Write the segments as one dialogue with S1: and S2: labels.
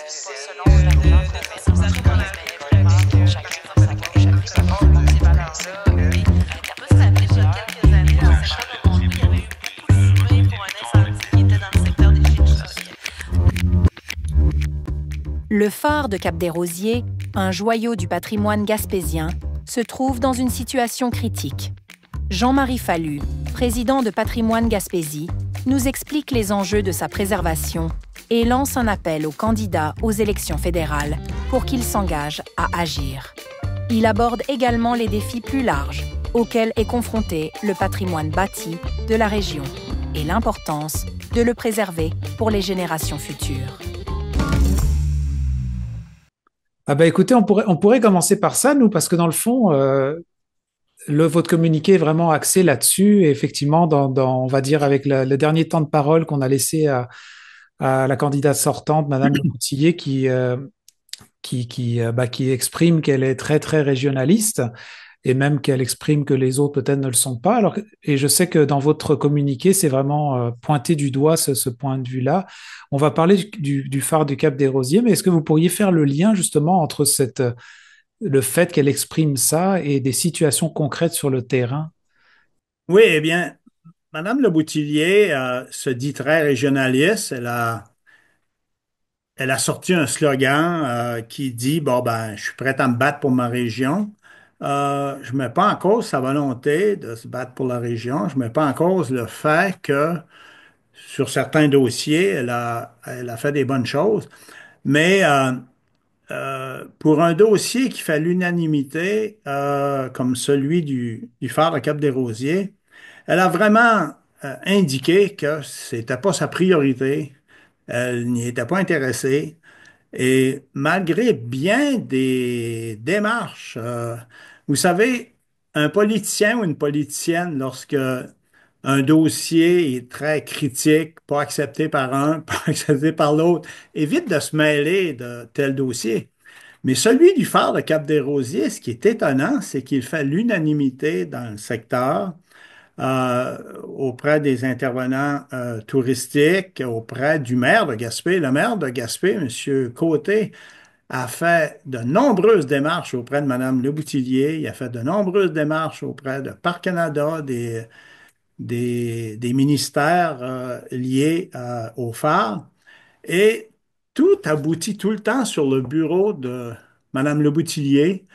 S1: selon la civilisation japonaise, mais vraiment que chacun dans sa culture, ça porte beaucoup ces valeurs-là. Et ça peut se rappeler qu'il y a quelques années, dans le secteur de Montréal, il y avait eu beaucoup de fumée pour un incendie qui était dans le secteur des Chichis.
S2: Le phare de Cap-des-Rosiers, un joyau du patrimoine gaspésien, se trouve dans une situation critique. Jean-Marie Fallu, président de Patrimoine Gaspésie, nous explique les enjeux de sa préservation et lance un appel aux candidats aux élections fédérales pour qu'ils s'engagent à agir. Il aborde également les défis plus larges auxquels est confronté le patrimoine bâti de la région et l'importance de le préserver pour les générations futures.
S3: Ah ben écoutez, on pourrait commencer par ça, nous, parce que dans le fond, votre communiqué est vraiment axé là-dessus. Et effectivement, on va dire, avec le dernier temps de parole qu'on a laissé à la candidate sortante, Madame Boutillier, qui exprime qu'elle est très, très régionaliste et même qu'elle exprime que les autres peut-être ne le sont pas. Alors, et je sais que dans votre communiqué, c'est vraiment pointé du doigt ce point de vue-là. On va parler du phare du Cap des Rosiers, mais est-ce que vous pourriez faire le lien justement entre le fait qu'elle exprime ça et des situations concrètes sur le terrain?
S4: Oui, eh bien, Madame Le Boutillier se dit très régionaliste. Elle a sorti un slogan qui dit, bon, ben, je suis prête à me battre pour ma région. Je ne mets pas en cause sa volonté de se battre pour la région. Je ne mets pas en cause le fait que sur certains dossiers, elle a fait des bonnes choses. Mais pour un dossier qui fait l'unanimité, comme celui du phare de Cap-des-Rosiers, elle a vraiment indiqué que c'était pas sa priorité. Elle n'y était pas intéressée. Et malgré bien des démarches, vous savez, un politicien ou une politicienne, lorsque un dossier est très critique, pas accepté par un, pas accepté par l'autre, évite de se mêler de tel dossier. Mais celui du phare de Cap-des-Rosiers, ce qui est étonnant, c'est qu'il fait l'unanimité dans le secteur auprès des intervenants touristiques, auprès du maire de Gaspé. Le maire de Gaspé, M. Côté, a fait de nombreuses démarches auprès de Mme Leboutillier. Il a fait de nombreuses démarches auprès de Parc Canada, des ministères liés au phare. Et tout aboutit tout le temps sur le bureau de Mme Leboutillier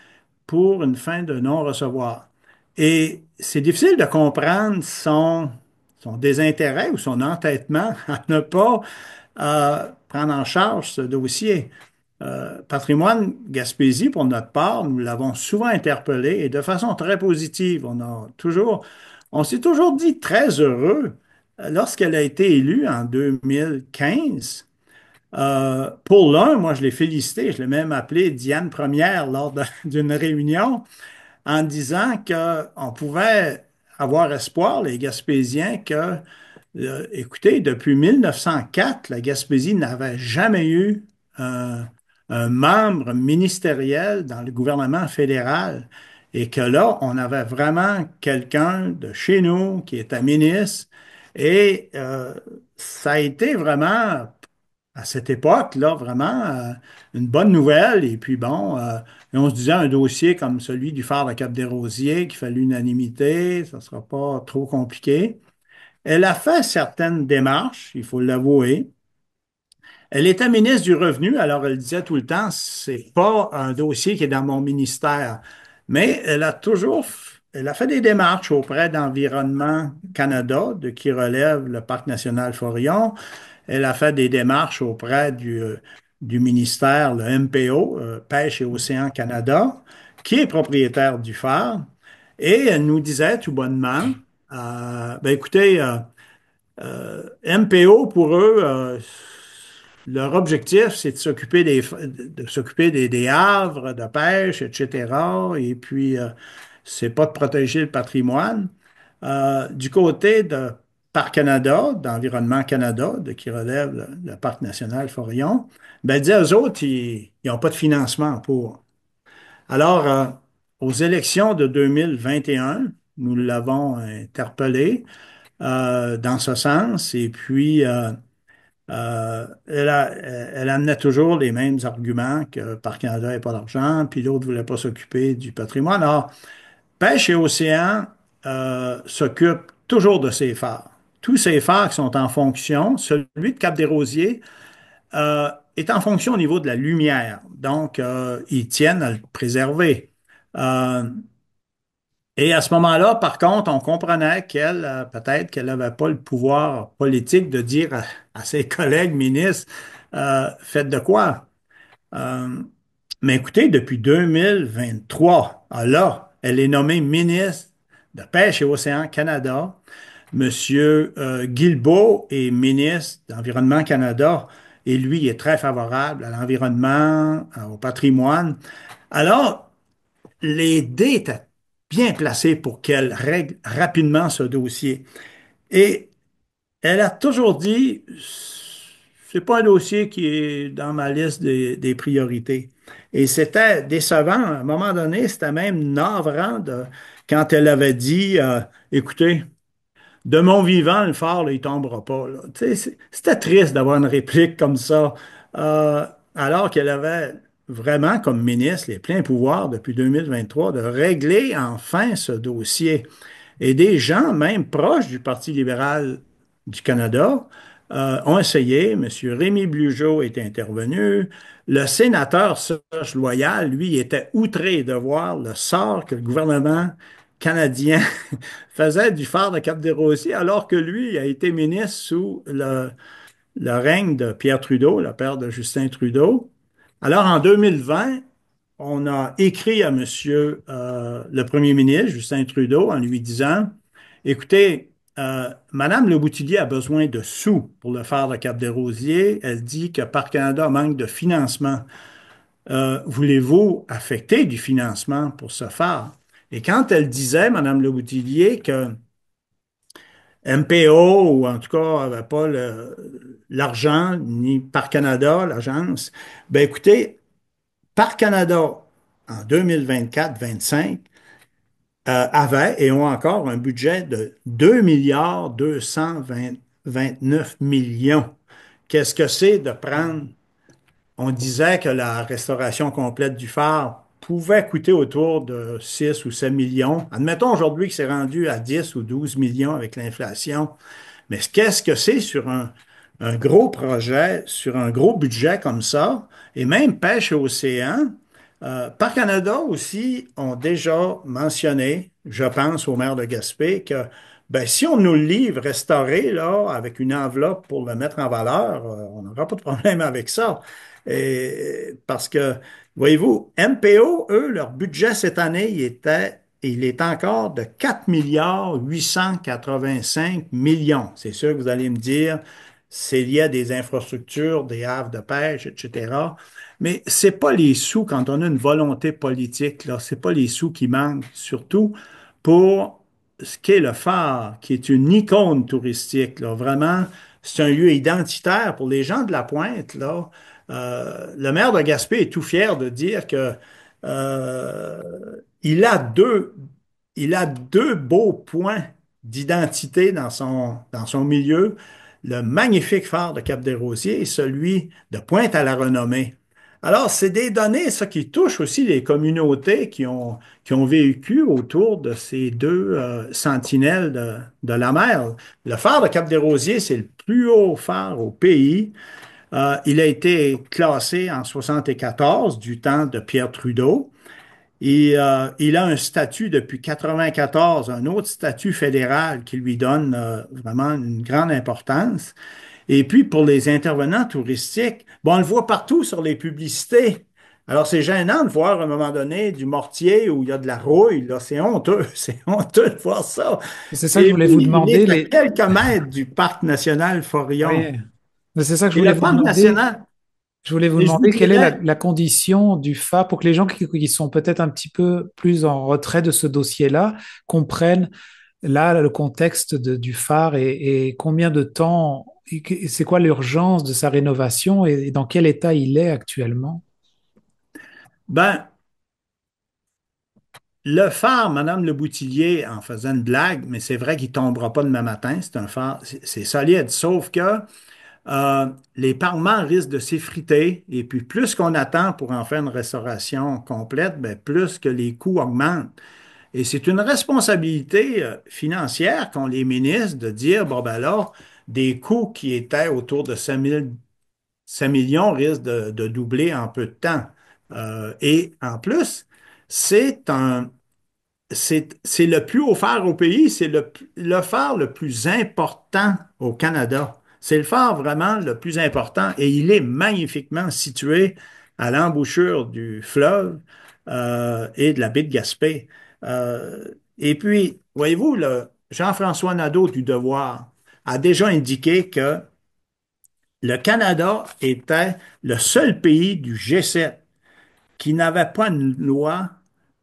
S4: pour une fin de non-recevoir. Et c'est difficile de comprendre son désintérêt ou son entêtement à ne pas prendre en charge ce dossier. Patrimoine Gaspésie, pour notre part, nous l'avons souvent interpellé et de façon très positive. On s'est toujours dit très heureux lorsqu'elle a été élue en 2015. Pour l'un, moi, je l'ai félicité, je l'ai même appelé Diane Première lors d'une réunion en disant qu'on pouvait avoir espoir, les Gaspésiens, que, écoutez, depuis 1904, la Gaspésie n'avait jamais eu un membre ministériel dans le gouvernement fédéral et que là, on avait vraiment quelqu'un de chez nous qui était ministre et ça a été vraiment à cette époque-là, vraiment, une bonne nouvelle. Et puis bon, et on se disait un dossier comme celui du phare de Cap-des-Rosiers qui fait l'unanimité, ça ne sera pas trop compliqué. Elle a fait certaines démarches, il faut l'avouer. Elle était ministre du Revenu, alors elle disait tout le temps, c'est pas un dossier qui est dans mon ministère. Mais elle a fait des démarches auprès d'Environnement Canada, de qui relève le Parc national Forillon. Elle a fait des démarches auprès du ministère, le MPO, Pêche et Océan Canada, qui est propriétaire du phare. Et elle nous disait tout bonnement, ben écoutez, MPO, pour eux, leur objectif, c'est de s'occuper des havres de pêche, etc. Et puis, c'est pas de protéger le patrimoine. Du côté de Parc Canada, d'Environnement Canada, qui relève le Parc national Forillon, ben, dit eux autres, ils n'ont pas de financement pour. Alors, aux élections de 2021, nous l'avons interpellé dans ce sens. Et puis, Elle amenait toujours les mêmes arguments que Parc Canada n'avait pas d'argent, puis l'autre ne voulait pas s'occuper du patrimoine. Alors, Pêche et Océan s'occupe toujours de ces phares. Tous ces phares qui sont en fonction, celui de Cap-des-Rosiers est en fonction au niveau de la lumière. Donc, ils tiennent à le préserver. Euh, et à ce moment-là, par contre, on comprenait qu'elle, peut-être qu'elle n'avait pas le pouvoir politique de dire à ses collègues ministres, faites de quoi? Euh, mais écoutez, depuis 2023, là, elle est nommée ministre de Pêche et Océan Canada. Monsieur Guilbeault est ministre d'Environnement Canada et lui il est très favorable à l'environnement, au patrimoine. Alors, les dés étaient bien placés pour qu'elle règle rapidement ce dossier. Et elle a toujours dit, c'est pas un dossier qui est dans ma liste des priorités. Et c'était décevant. À un moment donné, c'était même navrant quand elle avait dit, écoutez, de mon vivant, le phare, là, il tombera pas, là. Tu sais, c'était triste d'avoir une réplique comme ça, alors qu'elle avait vraiment, comme ministre, les pleins pouvoirs depuis 2023 de régler enfin ce dossier. Et des gens, même proches du Parti libéral du Canada, ont essayé. M. Rémi Blugeot est intervenu. Le sénateur Serge Loyal, lui, était outré de voir le sort que le gouvernement canadien faisait du phare de Cap-des-Rosiers, alors que lui a été ministre sous le règne de Pierre Trudeau, le père de Justin Trudeau. Alors, en 2020, on a écrit à Monsieur le Premier ministre, Justin Trudeau, en lui disant, écoutez, Madame Le Boutillier a besoin de sous pour le phare de Cap-des-Rosiers. Elle dit que Parc Canada manque de financement. Voulez-vous affecter du financement pour ce phare? Et quand elle disait, Madame Le Boutillier, que MPO, ou en tout cas, n'avait pas l'argent, ni Parc Canada, l'agence, ben écoutez, Parc Canada, en 2024-25, avaient et ont encore un budget de 2 milliards 229 millions. Qu'est-ce que c'est de prendre? On disait que la restauration complète du phare pouvait coûter autour de 6 ou 7 millions. Admettons aujourd'hui que c'est rendu à 10 ou 12 millions avec l'inflation. Mais qu'est-ce que c'est sur un gros projet, sur un gros budget comme ça, et même Pêche et Océan? Par Canada aussi ont déjà mentionné, je pense au maire de Gaspé, que ben, si on nous le livre restauré là, avec une enveloppe pour le mettre en valeur, on n'aura pas de problème avec ça. Et, parce que, voyez-vous, MPO, eux, leur budget cette année, il est encore de 4 milliards 885 millions. C'est sûr que vous allez me dire, c'est lié à des infrastructures, des havres de pêche, etc. Mais c'est pas les sous quand on a une volonté politique, là. C'est pas les sous qui manquent, surtout pour ce qu'est le phare, qui est une icône touristique, là. Vraiment, c'est un lieu identitaire pour les gens de la Pointe, là. Le maire de Gaspé est tout fier de dire que euh, il a deux, il a deux beaux points d'identité dans son milieu, le magnifique phare de Cap-des-Rosiers et celui de Pointe-à-la-Renommée. Alors, c'est des données, ça, qui touchent aussi les communautés qui ont vécu autour de ces deux sentinelles de la mer. Le phare de Cap-des-Rosiers, c'est le plus haut phare au pays. Il a été classé en 74 du temps de Pierre Trudeau. Et il a un statut depuis 94, un autre statut fédéral qui lui donne vraiment une grande importance. Et puis pour les intervenants touristiques, bon, on le voit partout sur les publicités. Alors c'est gênant de voir à un moment donné du mortier où il y a de la rouille, là, c'est honteux, c'est honteux de voir ça.
S3: C'est ça que je
S4: Et
S3: voulais
S4: puis
S3: vous
S4: il
S3: demander.
S4: est à quelques mètres du parc national Forillon.
S3: Oui, mais c'est ça que je
S4: Et
S3: voulais
S4: le
S3: vous
S4: parc
S3: demander.
S4: national,
S3: Je voulais vous
S4: et je vous
S3: demander quelle est
S4: dirais,
S3: la condition du phare pour que les gens qui sont peut-être un petit peu plus en retrait de ce dossier-là comprennent là le contexte du phare et combien de temps, et c'est quoi l'urgence de sa rénovation et dans quel état il est actuellement.
S4: ben, le phare, Madame Le Boutillier en faisant une blague, mais c'est vrai qu'il tombera pas demain matin. C'est un phare, c'est solide. Sauf que les parements risquent de s'effriter et puis plus qu'on attend pour en faire une restauration complète, ben, plus que les coûts augmentent. Et c'est une responsabilité financière qu'ont les ministres de dire, bon ben alors, des coûts qui étaient autour de 5 millions risquent de doubler en peu de temps. Et en plus, c'est un, c'est le plus haut phare au pays, c'est le phare le plus important au Canada. C'est le phare vraiment le plus important et il est magnifiquement situé à l'embouchure du fleuve et de la baie de Gaspé. Euh, et puis, voyez-vous, Jean-François Nadeau du Devoir a déjà indiqué que le Canada était le seul pays du G7 qui n'avait pas une loi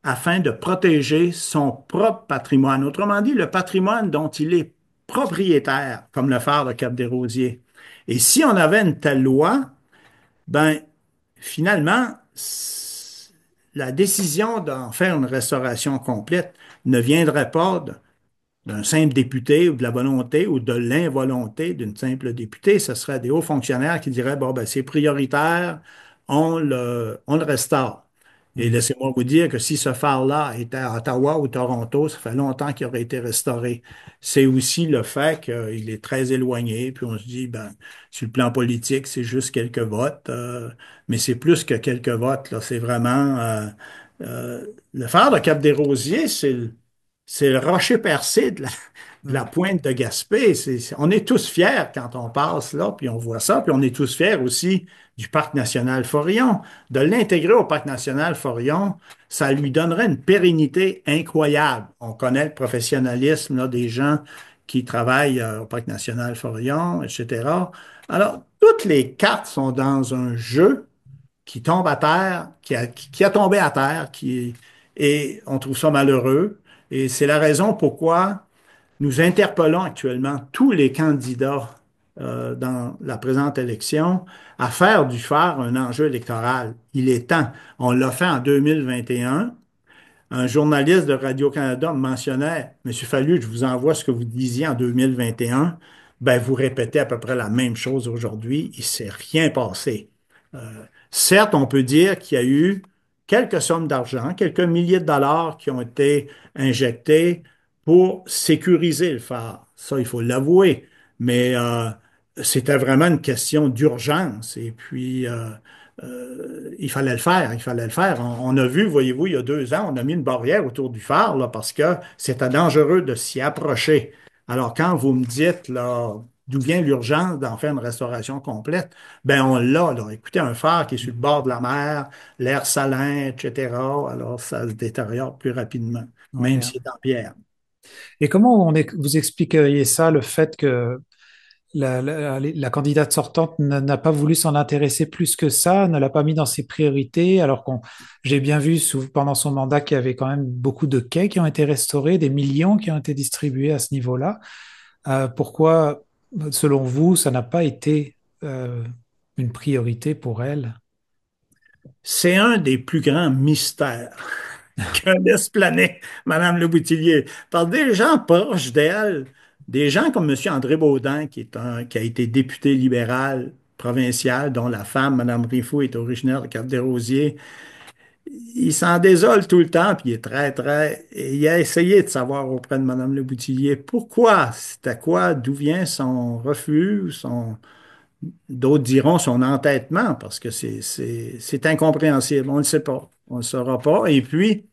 S4: afin de protéger son propre patrimoine. Autrement dit, le patrimoine dont il est propriétaire, comme le phare de Cap-des-Rosiers. Et si on avait une telle loi, ben, finalement, la décision d'en faire une restauration complète ne viendrait pas d'un simple député ou de la volonté ou de l'involonté d'une simple députée. Ce serait des hauts fonctionnaires qui diraient, bon, ben, c'est prioritaire, on le restaure. Et
S3: Mm.
S4: laissez-moi vous dire que si ce phare-là était à Ottawa ou Toronto, ça fait longtemps qu'il aurait été restauré. C'est aussi le fait qu'il est très éloigné, puis on se dit, ben, sur le plan politique, c'est juste quelques votes, mais c'est plus que quelques votes, là. C'est vraiment le phare de Cap-des-Rosiers, c'est le rocher percé de la
S3: Mm.
S4: pointe de Gaspé. On est tous fiers quand on passe là, puis on voit ça, puis on est tous fiers aussi du Parc national Forillon. De l'intégrer au Parc national Forillon, ça lui donnerait une pérennité incroyable. On connaît le professionnalisme là, des gens qui travaillent au Parc national Forillon, etc. Alors, toutes les cartes sont dans un jeu qui tombe à terre, qui a tombé à terre, et on trouve ça malheureux. Et c'est la raison pourquoi nous interpellons actuellement tous les candidats dans la présente élection à faire du phare un enjeu électoral. Il est temps. On l'a fait en 2021. Un journaliste de Radio-Canada me mentionnait, Monsieur Fallu, je vous envoie ce que vous disiez en 2021. Ben, vous répétez à peu près la même chose aujourd'hui. Il ne s'est rien passé. Euh, certes, on peut dire qu'il y a eu quelques sommes d'argent, quelques milliers de dollars qui ont été injectés pour sécuriser le phare. Ça, il faut l'avouer. Mais c'était vraiment une question d'urgence. Et puis, il fallait le faire, il fallait le faire. On a vu, voyez-vous, il y a 2 ans, on a mis une barrière autour du phare là, parce que c'était dangereux de s'y approcher. Alors, quand vous me dites là, d'où vient l'urgence d'en faire une restauration complète, ben on l'a. Là. Écoutez, un phare qui est sur le bord de la mer, l'air salin, etc., alors ça se détériore plus rapidement,
S3: Oui,
S4: même
S3: hein.
S4: s'il est en pierre.
S3: Et comment vous expliqueriez ça, le fait que la candidate sortante n'a pas voulu s'en intéresser plus que ça, ne l'a pas mis dans ses priorités, alors qu'on, j'ai bien vu pendant son mandat qu'il y avait quand même beaucoup de quais qui ont été restaurés, des millions qui ont été distribués à ce niveau-là. Pourquoi, selon vous, ça n'a pas été une priorité pour elle?
S4: C'est un des plus grands mystères que laisse planer Mme Le Boutillier par des gens proches d'elle, des gens comme M. André Baudin, qui a été député libéral provincial, dont la femme, Mme Rifou, est originaire de Cap-des-Rosiers. Il s'en désole tout le temps, puis il est très, très... et il a essayé de savoir auprès de Mme Le Boutillier pourquoi, c'était quoi, d'où vient son refus, d'autres diront son entêtement, parce que c'est incompréhensible. On ne le sait pas. On ne le saura pas. Et puis,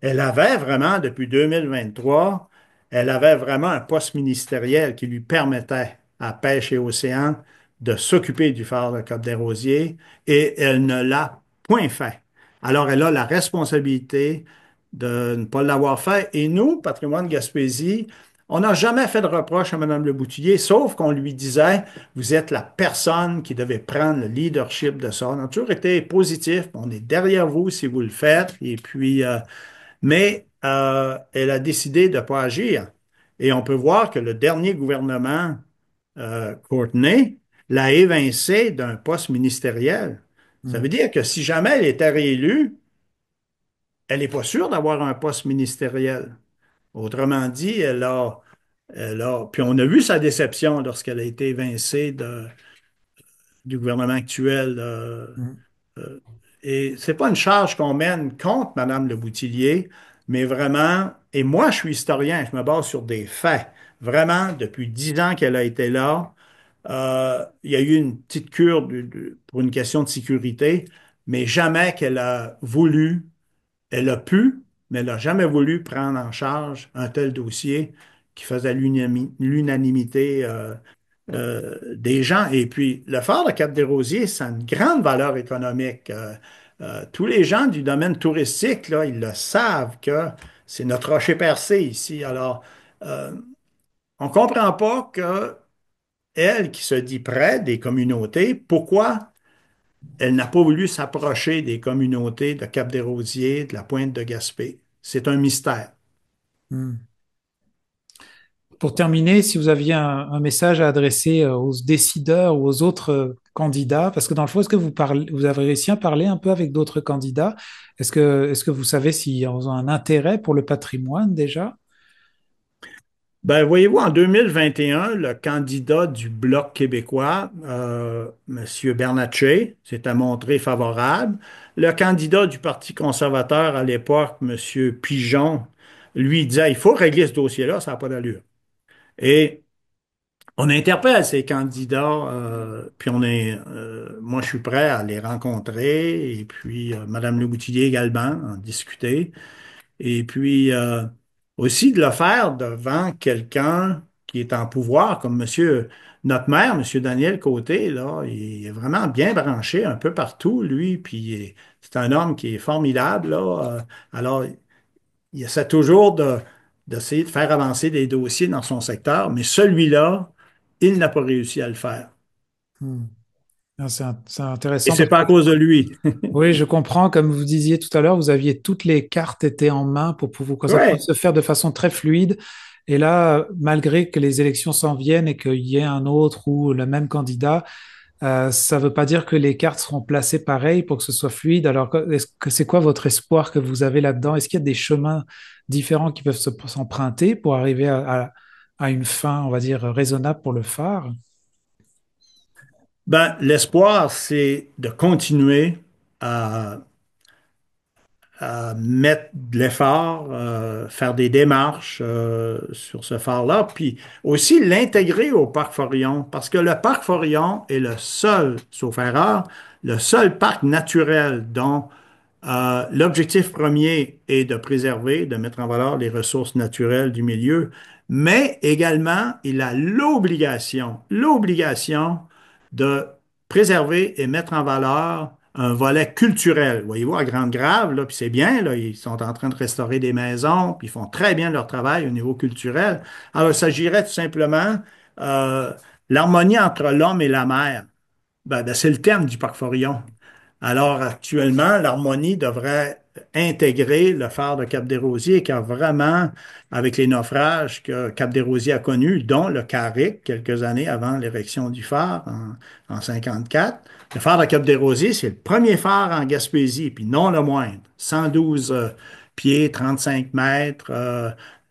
S4: elle avait vraiment, depuis 2023, elle avait vraiment un poste ministériel qui lui permettait à Pêche et Océan de s'occuper du phare de Cap-des-Rosiers et elle ne l'a point fait. Alors, elle a la responsabilité de ne pas l'avoir fait. Et nous, Patrimoine Gaspésie, on n'a jamais fait de reproche à Mme Le Boutillier, sauf qu'on lui disait, vous êtes la personne qui devait prendre le leadership de ça. On a toujours été positif, on est derrière vous si vous le faites. Et puis, mais elle a décidé de ne pas agir. Et on peut voir que le dernier gouvernement, Courtenay, l'a évincé d'un poste ministériel. Ça veut
S3: Mm.
S4: dire que si jamais elle était réélue, elle n'est pas sûre d'avoir un poste ministériel. Autrement dit, puis on a vu sa déception lorsqu'elle a été évincée du gouvernement actuel.
S3: Mm.
S4: Euh, et c'est pas une charge qu'on mène contre Mme Le Boutillier, mais vraiment, et moi je suis historien, je me base sur des faits. Vraiment, depuis 10 ans qu'elle a été là, il y a eu une petite cure pour une question de sécurité, mais jamais qu'elle a voulu, elle a pu, mais elle n'a jamais voulu prendre en charge un tel dossier qui faisait l'unanimité des gens. Et puis, le phare de Cap-des-Rosiers, ça a une grande valeur économique. Tous les gens du domaine touristique, là, ils le savent que c'est notre rocher percé ici. Alors, euh, on ne comprend pas que elle, qui se dit près des communautés, pourquoi elle n'a pas voulu s'approcher des communautés de Cap-des-Rosiers, de la Pointe de Gaspé. C'est un mystère.
S3: Mm. Pour terminer, si vous aviez un message à adresser aux décideurs ou aux autres candidats, parce que dans le fond, est-ce que vous avez réussi à parler un peu avec d'autres candidats? Est-ce que vous savez s'ils ont un intérêt pour le patrimoine déjà?
S4: Ben, voyez-vous, en 2021, le candidat du Bloc québécois, M. Bernatchez, s'était montré favorable. Le candidat du Parti conservateur à l'époque, M. Pigeon, lui disait, il faut régler ce dossier-là, ça n'a pas d'allure. Et on interpelle ces candidats, puis moi, je suis prêt à les rencontrer, et puis Mme Le Boutillier également, en discuter. Et puis aussi de le faire devant quelqu'un qui est en pouvoir, comme notre maire, monsieur Daniel Côté, là, il est vraiment bien branché un peu partout, lui, puis c'est un homme qui est formidable, là. Alors, il essaie toujours d'essayer de faire avancer des dossiers dans son secteur, mais celui-là, il n'a pas réussi à le faire.
S3: Hmm. Ah, c'est
S4: Et
S3: intéressant
S4: c'est
S3: parce
S4: pas
S3: que
S4: à cause de lui.
S3: oui, je comprends. Comme vous disiez tout à l'heure, vous aviez toutes les cartes étaient en main pour pouvoir, que ça pouvait
S4: Ouais.
S3: se faire de façon très fluide. Et là, malgré que les élections s'en viennent et qu'il y ait un autre ou le même candidat, ça ne veut pas dire que les cartes seront placées pareil pour que ce soit fluide. Alors, est-ce que c'est quoi votre espoir que vous avez là-dedans? Est-ce qu'il y a des chemins différents qui peuvent s'emprunter pour arriver à une fin, on va dire, raisonnable pour le phare?
S4: Ben, l'espoir, c'est de continuer à mettre de l'effort, faire des démarches sur ce phare-là, puis aussi l'intégrer au parc Forillon, parce que le parc Forillon est le seul, sauf erreur, le seul parc naturel dont l'objectif premier est de préserver, de mettre en valeur les ressources naturelles du milieu, mais également il a l'obligation de préserver et mettre en valeur un volet culturel. Voyez-vous, à Grande-Grave, là, puis c'est bien, là, ils sont en train de restaurer des maisons, puis ils font très bien leur travail au niveau culturel. Alors, il s'agirait tout simplement euh, l'harmonie entre l'homme et la mer. Ben, c'est le thème du parc Forillon. Alors, actuellement, l'harmonie devrait intégrer le phare de Cap-des-Rosiers, car vraiment, avec les naufrages que Cap-des-Rosiers a connus, dont le Carrick, quelques années avant l'érection du phare, en 54, le phare de Cap-des-Rosiers, c'est le premier phare en Gaspésie, puis non le moindre. 112 pieds, 35 mètres,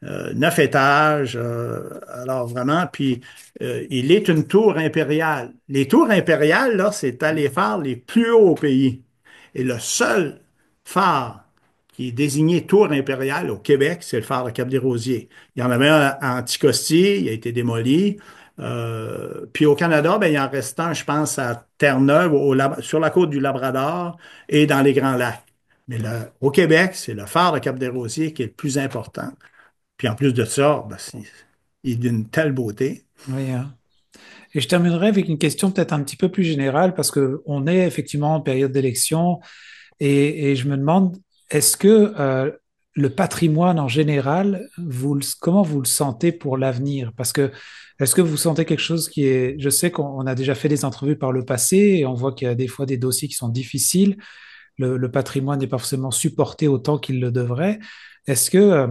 S4: 9 étages. Alors vraiment, puis il est une tour impériale. Les tours impériales, là, c'est les phares les plus hauts au pays. Et le seul phare qui est désigné tour impériale au Québec, c'est le phare de Cap-des-Rosiers. Il y en avait un à Anticosti, il a été démoli. Puis au Canada, ben, il en reste un, je pense, à Terre-Neuve, sur la côte du Labrador et dans les Grands Lacs. Mais au Québec, c'est le phare de Cap-des-Rosiers qui est le plus important. Puis en plus de ça, ben, il est d'une telle beauté.
S3: Oui, hein. Et je terminerai avec une question peut-être un petit peu plus générale parce que on est effectivement en période d'élection et je me demande est-ce que le patrimoine en général, comment vous le sentez pour l'avenir? Parce que est-ce que vous sentez quelque chose qui est, je sais qu'on a déjà fait des entrevues par le passé et on voit qu'il y a des fois des dossiers qui sont difficiles. Le patrimoine n'est pas forcément supporté autant qu'il le devrait. Est-ce que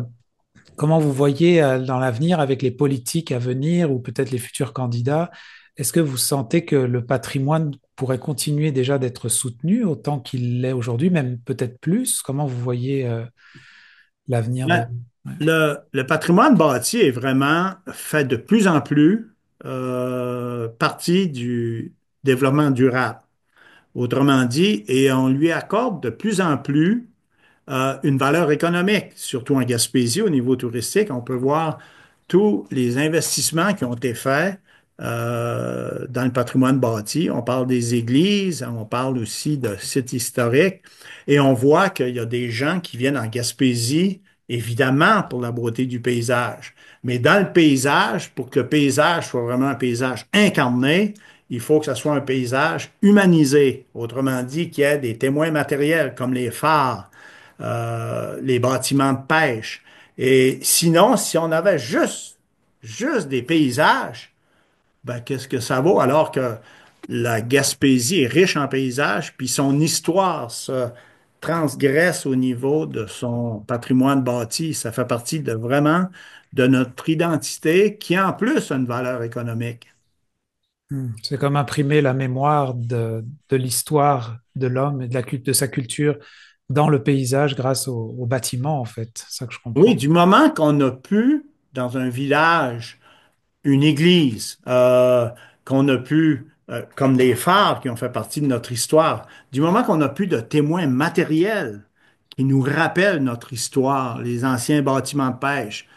S3: comment vous voyez dans l'avenir avec les politiques à venir ou peut-être les futurs candidats, est-ce que vous sentez que le patrimoine pourrait continuer déjà d'être soutenu autant qu'il l'est aujourd'hui, même peut-être plus? Comment vous voyez l'avenir de...
S4: Ben,
S3: Ouais.
S4: le patrimoine bâti est vraiment fait de plus en plus partie développement durable. Autrement dit, et on lui accorde de plus en plus une valeur économique, surtout en Gaspésie au niveau touristique. On peut voir tous les investissements qui ont été faits dans le patrimoine bâti. On parle des églises, on parle aussi de sites historiques, et on voit qu'il y a des gens qui viennent en Gaspésie, évidemment pour la beauté du paysage. Mais dans le paysage, pour que le paysage soit vraiment un paysage incarné, il faut que ce soit un paysage humanisé. Autrement dit, qu'il y ait des témoins matériels comme les phares, les bâtiments de pêche. Et sinon, si on avait juste des paysages, ben, qu'est-ce que ça vaut alors que la Gaspésie est riche en paysages, puis son histoire se transgresse au niveau de son patrimoine bâti. Ça fait partie de vraiment de notre identité qui en plus a une valeur économique.
S3: C'est comme imprimer la mémoire de l'histoire de l'homme et de de sa culture dans le paysage grâce au bâtiment, en fait. C'est ça que je
S4: Oui,
S3: comprends.
S4: du moment qu'on a pu, dans un village, une église, qu'on a pu, comme les phares qui ont fait partie de notre histoire, du moment qu'on a pu de témoins matériels qui nous rappellent notre histoire, les anciens bâtiments de pêche,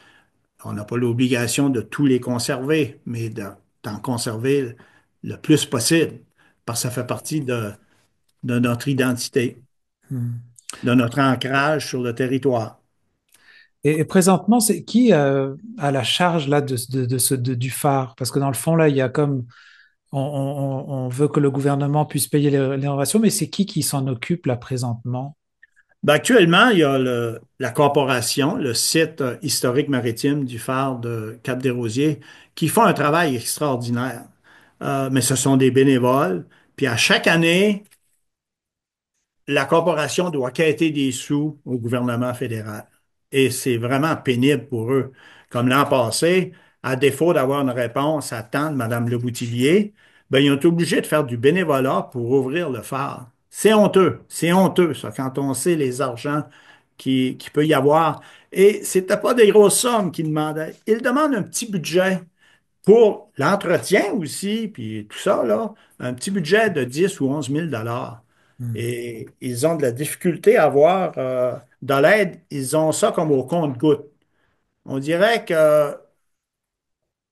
S4: on n'a pas l'obligation de tous les conserver, mais d'en conserver le plus possible, parce que ça fait partie de notre identité,
S3: Hmm.
S4: de notre ancrage sur le territoire.
S3: Et présentement, c'est qui a la charge là du phare? Parce que dans le fond, là, il y a comme on veut que le gouvernement puisse payer les rénovations, mais c'est qui s'en occupe là présentement?
S4: Ben, actuellement, il y a la corporation, le site historique maritime du phare de Cap-des-Rosiers, qui font un travail extraordinaire. Mais ce sont des bénévoles. Puis à chaque année, la corporation doit quêter des sous au gouvernement fédéral. Et c'est vraiment pénible pour eux. Comme l'an passé, à défaut d'avoir une réponse à temps de Mme Leboutillier, ben, ils ont été obligés de faire du bénévolat pour ouvrir le phare. C'est honteux, ça, quand on sait les argents qui peut y avoir. Et c'était pas des grosses sommes qu'ils demandaient. Ils demandent un petit budget pour l'entretien aussi, puis tout ça, là, un petit budget de 10 ou 11 000 dollars.
S3: Hmm.
S4: Et ils ont de la difficulté à avoir de l'aide. Ils ont ça comme au compte-gouttes. On dirait que,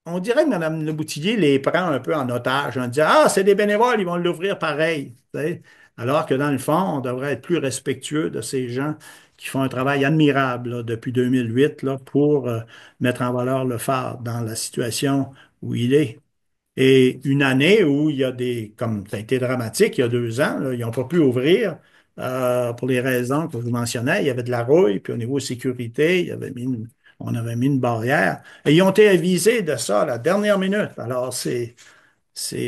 S4: on dirait que Mme Leboutillier les prend un peu en otage en disant, ah, c'est des bénévoles, ils vont l'ouvrir pareil. Tu sais. Alors que dans le fond, on devrait être plus respectueux de ces gens qui font un travail admirable là, depuis 2008 là, pour mettre en valeur le phare dans la situation où il est. Et une année où il y a comme ça a été dramatique, il y a 2 ans, là, ils n'ont pas pu ouvrir pour les raisons que je vous mentionnais. Il y avait de la rouille, puis au niveau sécurité, on avait mis une barrière. Et ils ont été avisés de ça à la dernière minute. Alors, c'est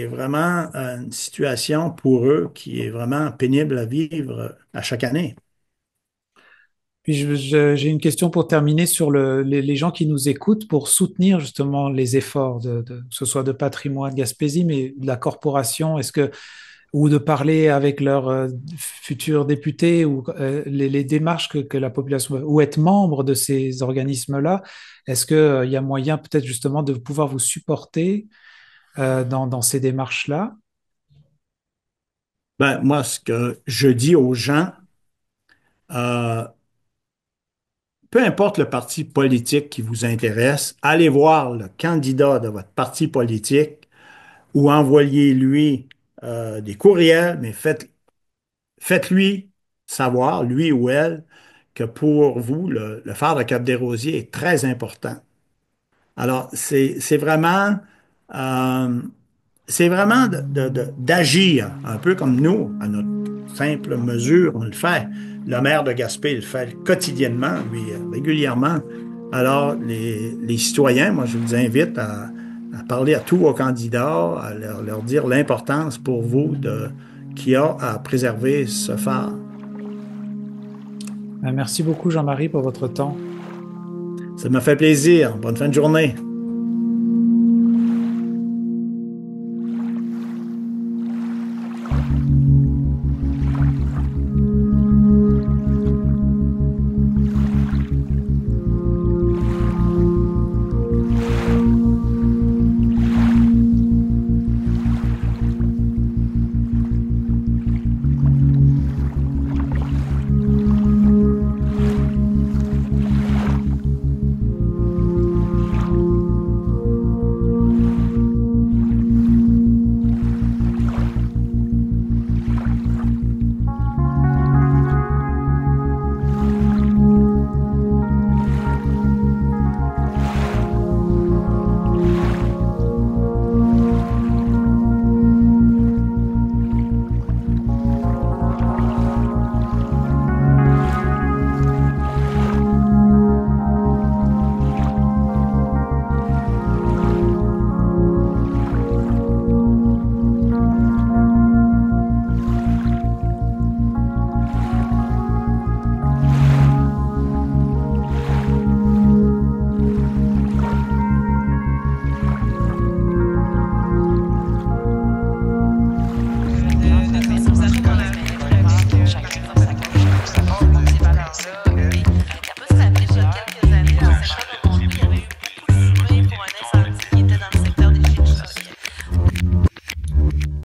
S4: vraiment une situation pour eux qui est vraiment pénible à vivre à chaque année.
S3: Puis j'ai une question pour terminer sur les gens qui nous écoutent pour soutenir justement les efforts que ce soit de Patrimoine Gaspésie, mais de la corporation. Est-ce que ou de parler avec leurs futurs députés ou les démarches que la population ou être membre de ces organismes-là, est-ce qu'il y a moyen peut-être justement de pouvoir vous supporter dans ces démarches-là?
S4: Ben, moi, ce que je dis aux gens, euh, peu importe le parti politique qui vous intéresse, allez voir le candidat de votre parti politique ou envoyez-lui des courriels, mais faites-lui savoir, lui ou elle, que pour vous, le phare de Cap-des-Rosiers est très important. Alors, euh, c'est vraiment d'agir, un peu comme nous, à notre simple mesure, on le fait. Le maire de Gaspé le fait quotidiennement, lui, régulièrement. Alors, les citoyens, moi, je vous invite à parler à tous vos candidats, à leur dire l'importance pour vous qu'il y a à préserver ce phare.
S3: Merci beaucoup Jean-Marie pour votre temps.
S4: Ça me fait plaisir. Bonne fin de journée.